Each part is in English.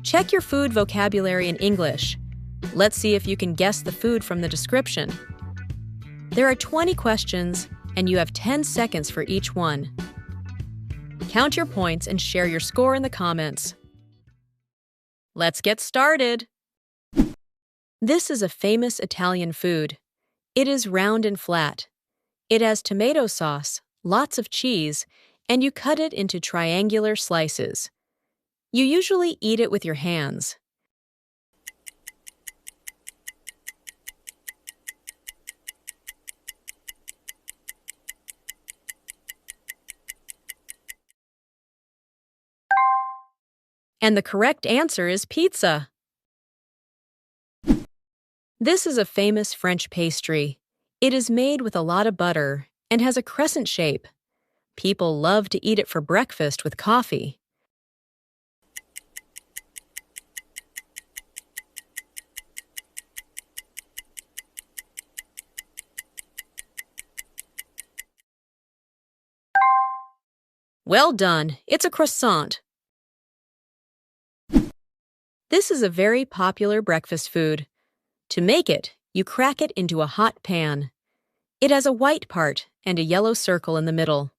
Check your food vocabulary in English. Let's see if you can guess the food from the description. There are 20 questions, and you have 10 seconds for each one. Count your points and share your score in the comments. Let's get started! This is a famous Italian food. It is round and flat. It has tomato sauce, lots of cheese, and you cut it into triangular slices. You usually eat it with your hands. And the correct answer is pizza. This is a famous French pastry. It is made with a lot of butter and has a crescent shape. People love to eat it for breakfast with coffee. Well done, it's a croissant. This is a very popular breakfast food. To make it, you crack it into a hot pan. It has a white part and a yellow circle in the middle.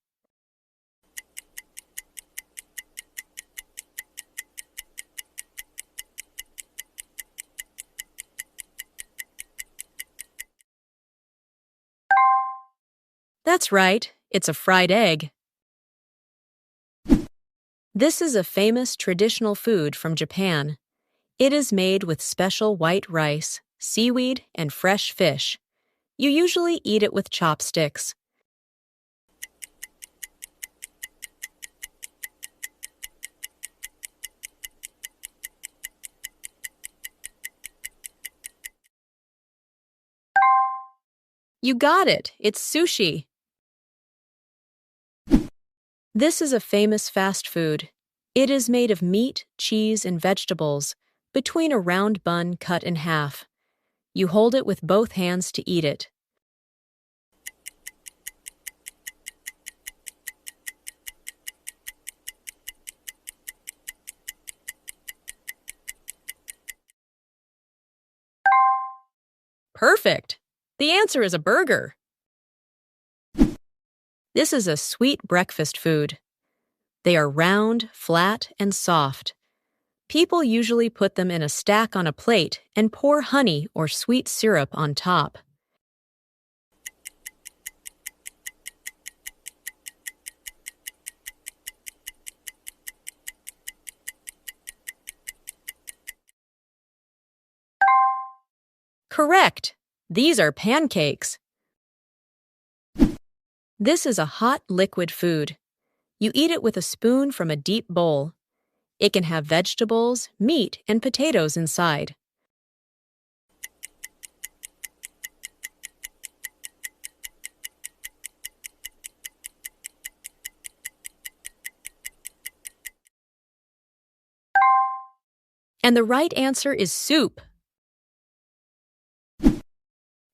That's right, it's a fried egg. This is a famous traditional food from Japan. It is made with special white rice, seaweed, and fresh fish. You usually eat it with chopsticks. You got it! It's sushi. This is a famous fast food. It is made of meat, cheese, and vegetables, between a round bun cut in half. You hold it with both hands to eat it. Perfect! The answer is a burger. This is a sweet breakfast food. They are round, flat, and soft. People usually put them in a stack on a plate and pour honey or sweet syrup on top. Correct! These are pancakes. This is a hot liquid food. You eat it with a spoon from a deep bowl. It can have vegetables, meat, and potatoes inside. And the right answer is soup.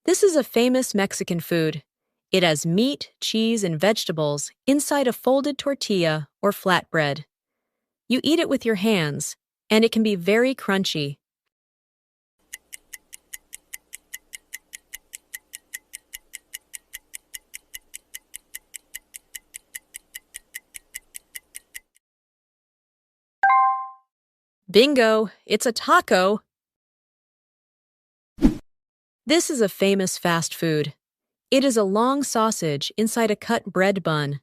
This is a famous Mexican food. It has meat, cheese, and vegetables inside a folded tortilla or flatbread. You eat it with your hands, and it can be very crunchy. Bingo! It's a taco! This is a famous fast food. It is a long sausage inside a cut bread bun.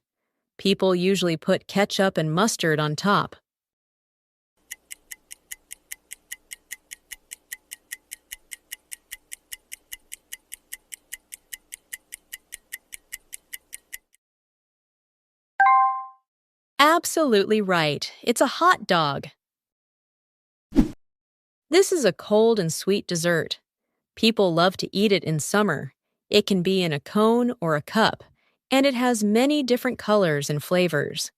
People usually put ketchup and mustard on top. Absolutely right. It's a hot dog. This is a cold and sweet dessert. People love to eat it in summer. It can be in a cone or a cup, and it has many different colors and flavors.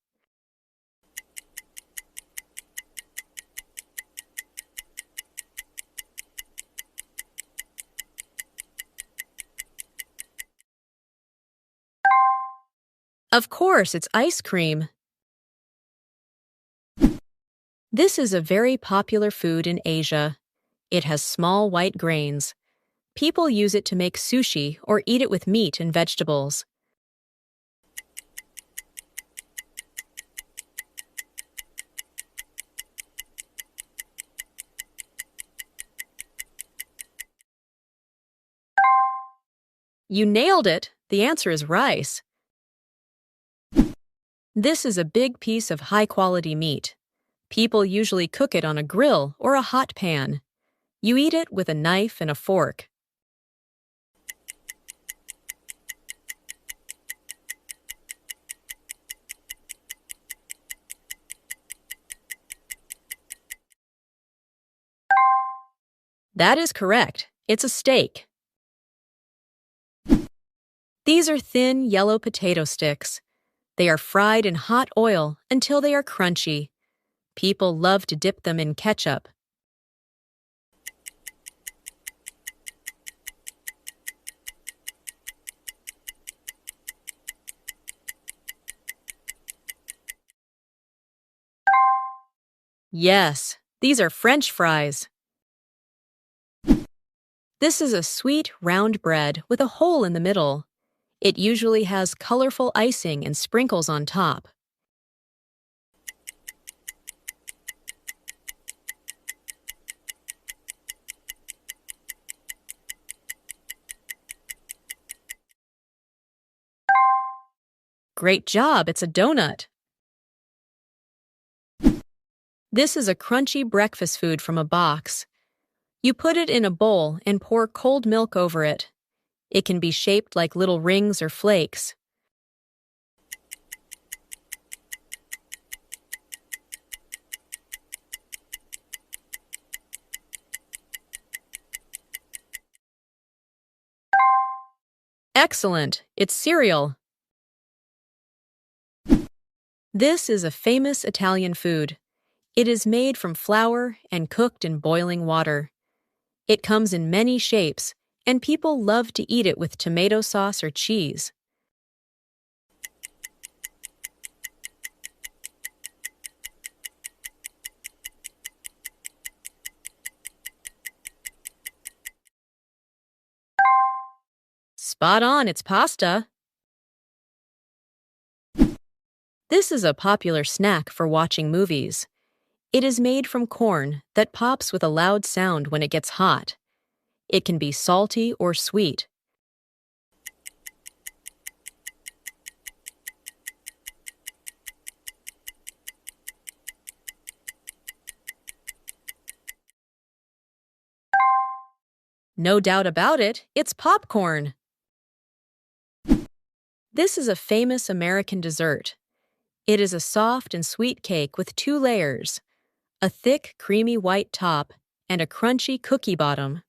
Of course, it's ice cream. This is a very popular food in Asia. It has small white grains. People use it to make sushi or eat it with meat and vegetables. You nailed it! The answer is rice. This is a big piece of high-quality meat. People usually cook it on a grill or a hot pan. You eat it with a knife and a fork. That is correct. It's a steak. These are thin, yellow potato sticks. They are fried in hot oil until they are crunchy. People love to dip them in ketchup. Yes, these are French fries. This is a sweet, round bread with a hole in the middle. It usually has colorful icing and sprinkles on top. Great job, it's a donut. This is a crunchy breakfast food from a box. You put it in a bowl and pour cold milk over it. It can be shaped like little rings or flakes. Excellent! It's cereal. This is a famous Italian food. It is made from flour and cooked in boiling water. It comes in many shapes, and people love to eat it with tomato sauce or cheese. Spot on, it's pasta. This is a popular snack for watching movies. It is made from corn that pops with a loud sound when it gets hot. It can be salty or sweet. No doubt about it, it's popcorn. This is a famous American dessert. It is a soft and sweet cake with 2 layers, a thick, creamy white top, and a crunchy cookie bottom.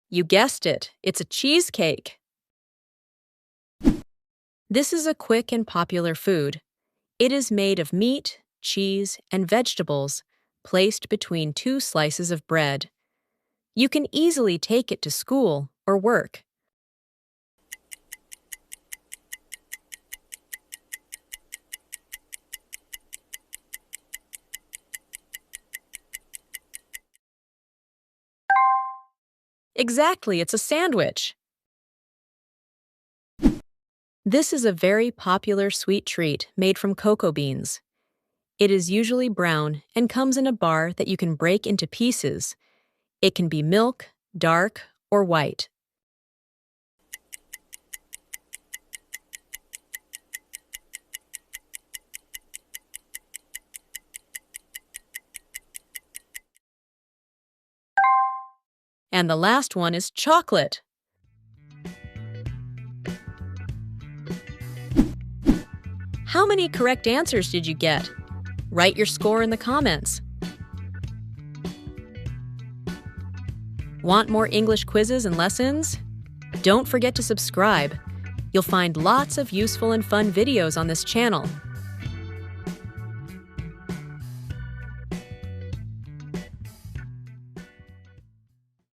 You guessed it, it's a cheesecake. This is a quick and popular food. It is made of meat, cheese, and vegetables placed between 2 slices of bread. You can easily take it to school or work. Exactly, it's a sandwich. This is a very popular sweet treat made from cocoa beans. It is usually brown and comes in a bar that you can break into pieces. It can be milk, dark, or white. And the last one is chocolate. How many correct answers did you get? Write your score in the comments. Want more English quizzes and lessons? Don't forget to subscribe. You'll find lots of useful and fun videos on this channel.